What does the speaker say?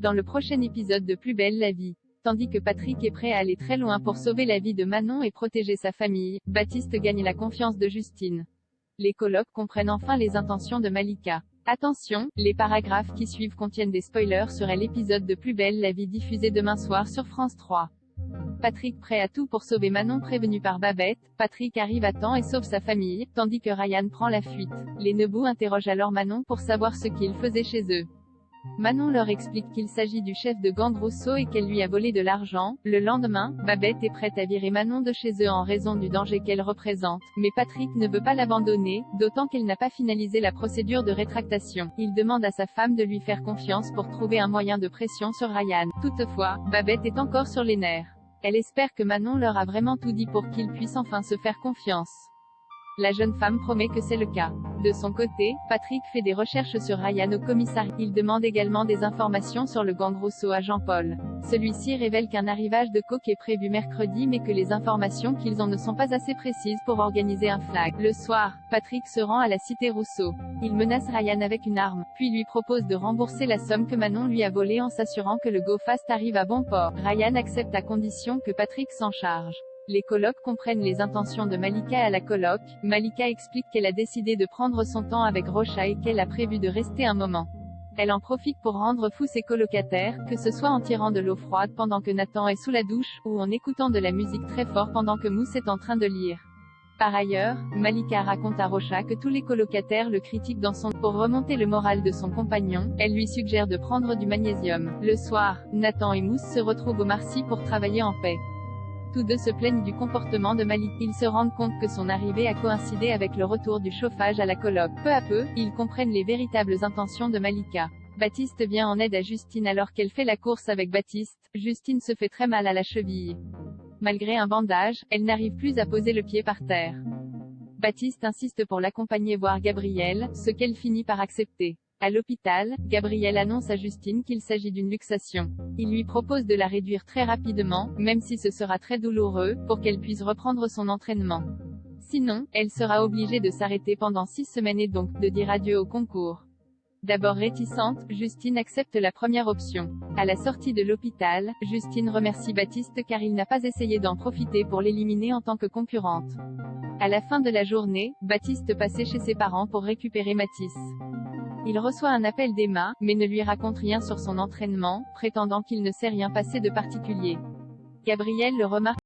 dans le prochain épisode de Plus belle la vie. Tandis que Patrick est prêt à aller très loin pour sauver la vie de Manon et protéger sa famille, Baptiste gagne la confiance de Justine. Les colocs comprennent enfin les intentions de Malika. Attention, les paragraphes qui suivent contiennent des spoilers sur l'épisode de Plus belle la vie diffusé demain soir sur France 3. Patrick prêt à tout pour sauver Manon prévenue par Babette, Patrick arrive à temps et sauve sa famille, tandis que Ryan prend la fuite. Les Nebou interrogent alors Manon pour savoir ce qu'il faisait chez eux. Manon leur explique qu'il s'agit du chef de gang Rousseau et qu'elle lui a volé de l'argent. Le lendemain, Babette est prête à virer Manon de chez eux en raison du danger qu'elle représente, mais Patrick ne veut pas l'abandonner, d'autant qu'elle n'a pas finalisé la procédure de rétractation. Il demande à sa femme de lui faire confiance pour trouver un moyen de pression sur Ryan. Toutefois, Babette est encore sur les nerfs. Elle espère que Manon leur a vraiment tout dit pour qu'ils puissent enfin se faire confiance. La jeune femme promet que c'est le cas. De son côté, Patrick fait des recherches sur Ryan au commissariat. Il demande également des informations sur le gang Rousseau à Jean-Paul. Celui-ci révèle qu'un arrivage de coke est prévu mercredi mais que les informations qu'ils ont ne sont pas assez précises pour organiser un flag. Le soir, Patrick se rend à la cité Rousseau. Il menace Ryan avec une arme, puis lui propose de rembourser la somme que Manon lui a volée en s'assurant que le Go Fast arrive à bon port. Ryan accepte à condition que Patrick s'en charge. Les colocs comprennent les intentions de Malika à la coloc. Malika explique qu'elle a décidé de prendre son temps avec Rocha et qu'elle a prévu de rester un moment. Elle en profite pour rendre fou ses colocataires, que ce soit en tirant de l'eau froide pendant que Nathan est sous la douche, ou en écoutant de la musique très fort pendant que Mousse est en train de lire. Par ailleurs, Malika raconte à Rocha que tous les colocataires le critiquent dans son... Pour remonter le moral de son compagnon, elle lui suggère de prendre du magnésium. Le soir, Nathan et Mousse se retrouvent au Marcy pour travailler en paix. Tous deux se plaignent du comportement de Malika. Ils se rendent compte que son arrivée a coïncidé avec le retour du chauffage à la coloc. Peu à peu, ils comprennent les véritables intentions de Malika. Baptiste vient en aide à Justine alors qu'elle fait la course avec Baptiste. Justine se fait très mal à la cheville. Malgré un bandage, elle n'arrive plus à poser le pied par terre. Baptiste insiste pour l'accompagner voir Gabriel, ce qu'elle finit par accepter. À l'hôpital, Gabriel annonce à Justine qu'il s'agit d'une luxation. Il lui propose de la réduire très rapidement, même si ce sera très douloureux, pour qu'elle puisse reprendre son entraînement. Sinon, elle sera obligée de s'arrêter pendant 6 semaines et donc, de dire adieu au concours. D'abord réticente, Justine accepte la première option. À la sortie de l'hôpital, Justine remercie Baptiste car il n'a pas essayé d'en profiter pour l'éliminer en tant que concurrente. À la fin de la journée, Baptiste passait chez ses parents pour récupérer Mathis. Il reçoit un appel d'Emma, mais ne lui raconte rien sur son entraînement, prétendant qu'il ne s'est rien passé de particulier. Gabriel le remarque.